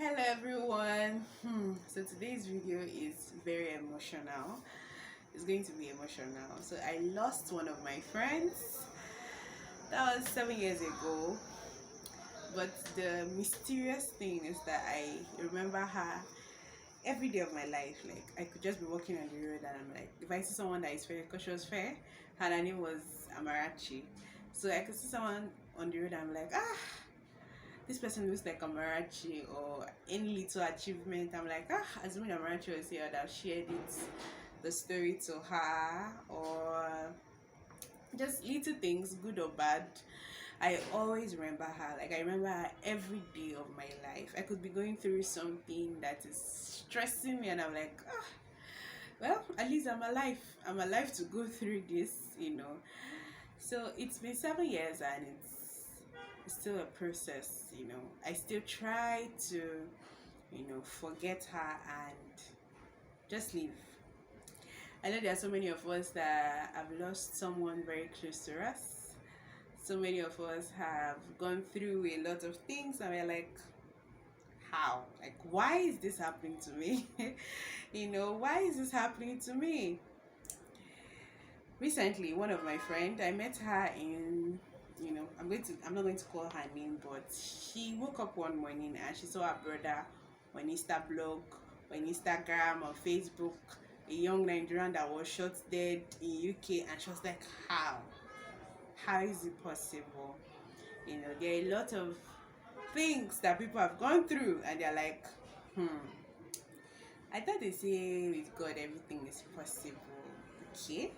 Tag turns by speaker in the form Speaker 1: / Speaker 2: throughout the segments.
Speaker 1: Hello everyone. So today's video is very emotional. It's going to be emotional. So I lost one of my friends. That was 7 years ago. But the mysterious thing is that I remember her every day of my life. Like I could just be walking on the road and I'm like, if I see someone that is fair, because she was fair, her name was Amarachi. So I could see someone on the road and I'm like, this person looks like Amarachi or any little achievement. I'm like, assuming Amarachi was here, I'd have shared the story to her, or just little things, good or bad. I always remember her. Like I remember her every day of my life. I could be going through something that is stressing me, and I'm like, well, at least I'm alive. I'm alive to go through this. So it's been 7 years, and it's still a process. I still try to forget her and just live. I know there are so many of us that have lost someone very close to us. So many of us have gone through a lot of things and we're like, how? Like, why is this happening to me? Why is this happening to me? Recently, one of my friends, I met her in, I'm not going to call her name, but she woke up one morning and she saw her brother on blog, on Instagram, on Facebook, a young Nigerian that was shot dead in UK, and she was like, how? How is it possible? There are a lot of things that people have gone through, and they're like, I thought they say with God everything is possible. Okay.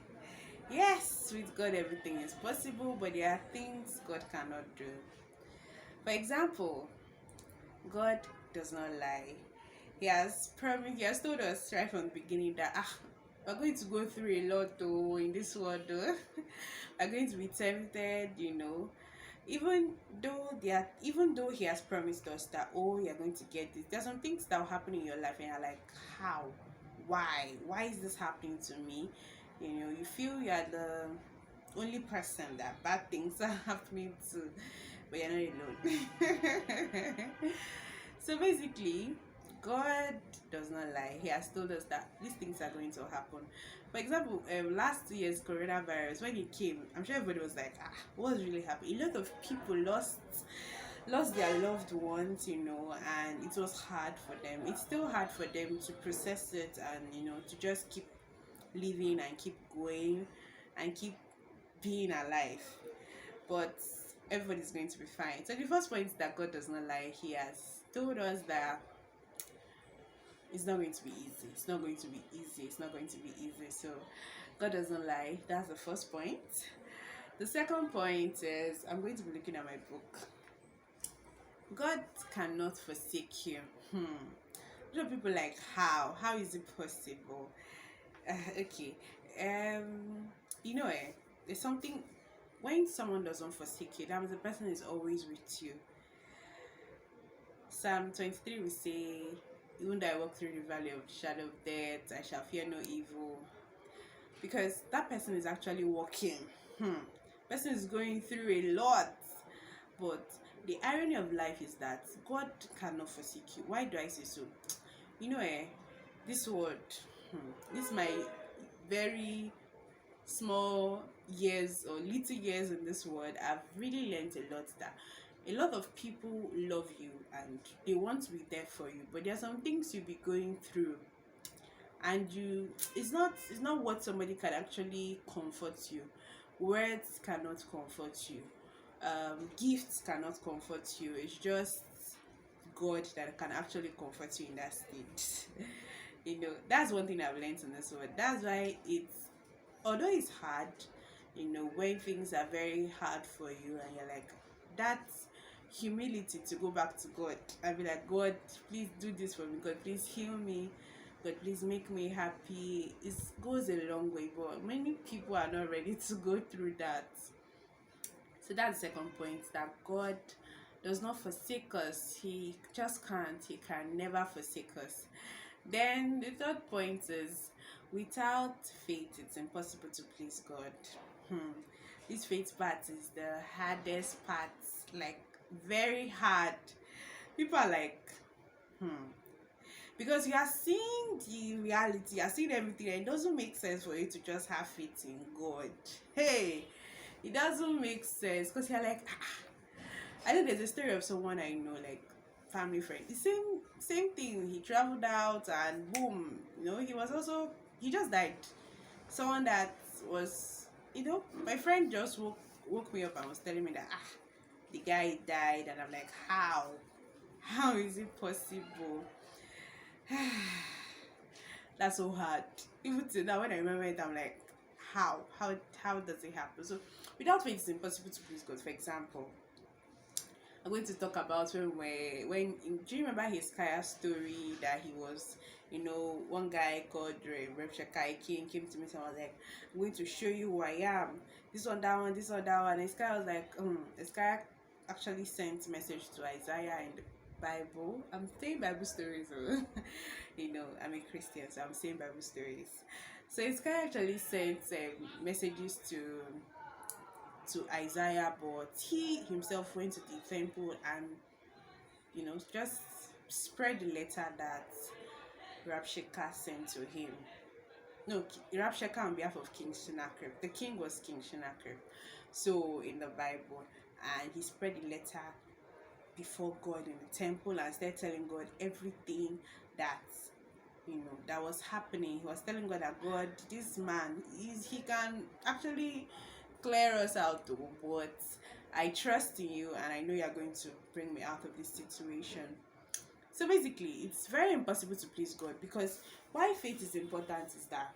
Speaker 1: Yes, with God everything is possible, but there are things God cannot do. For example, God does not lie. He has promised, He has told us right from the beginning that we're going to go through a lot in this world though. We're going to be tempted. Even though He has promised us that you're going to get this, there's some things that will happen in your life and you're like, how? Why is this happening to me? You feel you're the only person that bad things are happening to, but you're not alone. So basically, God does not lie. He has told us that these things are going to happen. For example, last year's coronavirus, when it came, I'm sure everybody was like, what's really happening? A lot of people lost their loved ones, and it was hard for them. It's still hard for them to process it and to just keep living and keep going and keep being alive. But everybody's going to be fine. So the first point is that God does not lie. He has told us that it's not going to be easy. It's not going to be easy. It's not going to be easy. So God doesn't lie. That's the first point. The second point is, I'm going to be looking at my book. God cannot forsake you. A lot of people like, how is it possible? Okay. There's something, when someone doesn't forsake you, that means the person is always with you. Psalm 23 will say, even though I walk through the valley of the shadow of death, I shall fear no evil. Because that person is actually walking. Person is going through a lot. But the irony of life is that God cannot forsake you. Why do I say so? This word, this is my very small years or little years in this world. I've really learned a lot that a lot of people love you and they want to be there for you, but there are some things you'll be going through and it's not what somebody can actually comfort you. Words cannot comfort you, gifts cannot comfort you. It's just God that can actually comfort you in that state. That's one thing I've learned in this world. That's why although it's hard, when things are very hard for you and you're like, that's humility to go back to God and be like, God, please do this for me. God, please heal me. God, please make me happy. It goes a long way, but many people are not ready to go through that. So that's the second point, that God does not forsake us. He just can't. He can never forsake us. Then the third point is, without faith, it's impossible to please God. This faith part is the hardest part, like very hard. People are like, Because you are seeing the reality, you are seeing everything, and it doesn't make sense for you to just have faith in God. Hey, it doesn't make sense because you're like, I know there's a story of someone I know, like family friend. The same thing. He traveled out and boom, he was also he just died. Someone that was, my friend just woke me up and was telling me that the guy died, and I'm like, how is it possible? That's so hard. Even till now, when I remember it, I'm like, how does it happen? So without faith, it's impossible to please God. For example, I'm going to talk about when do you remember his Kaya story that he was, one guy called Rep Shekai came to me and was like, I'm going to show you who I am. This one, that one, this one, that one. And this guy was like, this guy actually sent message to Isaiah in the Bible. I'm saying Bible stories, so I'm a Christian, so I'm saying Bible stories. So this guy actually sent messages to Isaiah, but he himself went to the temple and just spread the letter that Rabshakeh sent to him. No, Rabshakeh on behalf of King Sennacherib. The king was King Sennacherib, so in the Bible, and he spread the letter before God in the temple and started telling God everything that that was happening. He was telling God that God, this man he can actually clear us out though, but I trust in you and I know you're going to bring me out of this situation. So basically, it's very impossible to please God, because why faith is important is that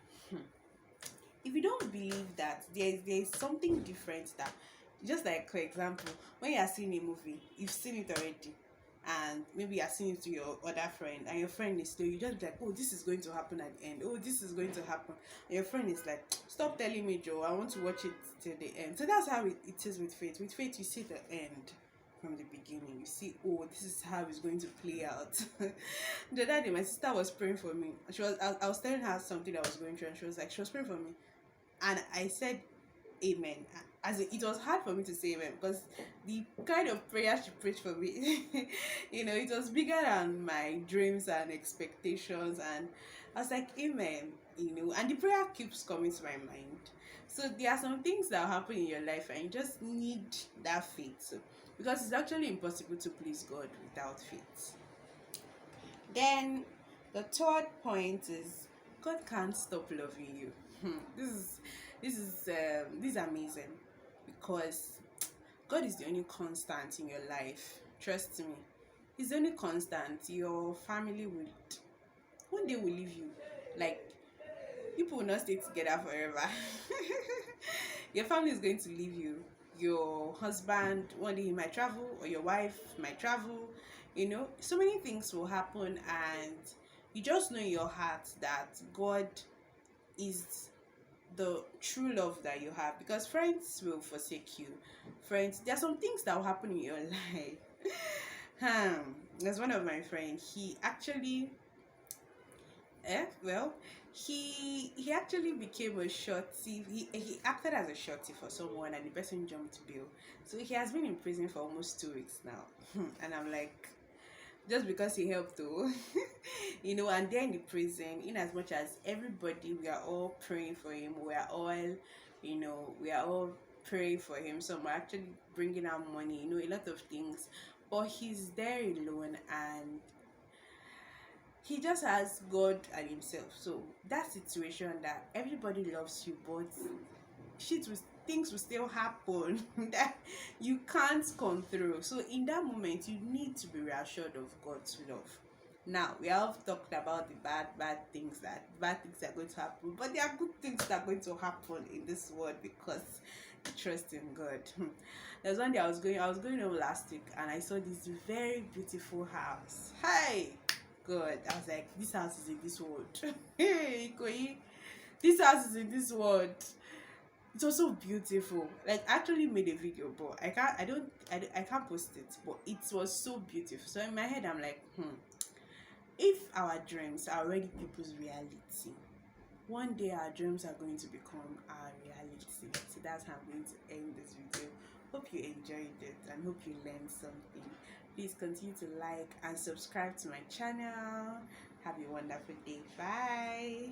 Speaker 1: if you don't believe that there's something different, that just like, for example, when you are seeing a movie, you've seen it already, and maybe you're seeing it to your other friend, and your friend is still, you just be like, oh, this is going to happen at the end, oh, this is going to happen, and your friend is like, stop telling me, Joe, I want to watch it till the end. So that's how it is with faith. With faith, you see the end from the beginning. You see, oh, this is how it's going to play out. The other day, my sister was praying for me. I was telling her something that was going through, and she was praying for me, and I said amen. As it was hard for me to say amen, because the kind of prayer she prayed for me, it was bigger than my dreams and expectations, and I was like, amen, and the prayer keeps coming to my mind. So there are some things that happen in your life, and you just need that faith. So, because it's actually impossible to please God without faith. Then the third point is, God can't stop loving you. This is amazing, because God is the only constant in your life. Trust me, He's the only constant. Your family will one day will leave you. Like, people will not stay together forever. Your family is going to leave you. Your husband, one day he might travel, or your wife might travel. So many things will happen, and you just know in your heart that God is the true love that you have, because friends will forsake you. There are some things that will happen in your life. There's one of my friends. He actually he actually became a shorty. He acted as a shorty for someone, and the person jumped bail. So he has been in prison for almost 2 weeks now. And I'm like, just because he helped though. And they're in the prison, in as much as everybody, we are all praying for him, we are all praying for him. So we're actually bringing out money, a lot of things, but he's there alone, and he just has God and himself. So that situation, that everybody loves you, but things will still happen that you can't control. So in that moment, you need to be reassured of God's love. Now, we have talked about the bad things that are going to happen, but there are good things that are going to happen in this world, because you trust in God. There's one day I was going home last week, and I saw this very beautiful house. Hi, God! I was like, this house is in this world. Hey, Ikoyi, this house is in this world. It was so beautiful. Like, I actually made a video, but I can't post it. But it was so beautiful. So in my head, I'm like, if our dreams are already people's reality, one day our dreams are going to become our reality. So that's how I'm going to end this video. Hope you enjoyed it, and hope you learned something. Please continue to like and subscribe to my channel. Have a wonderful day. Bye.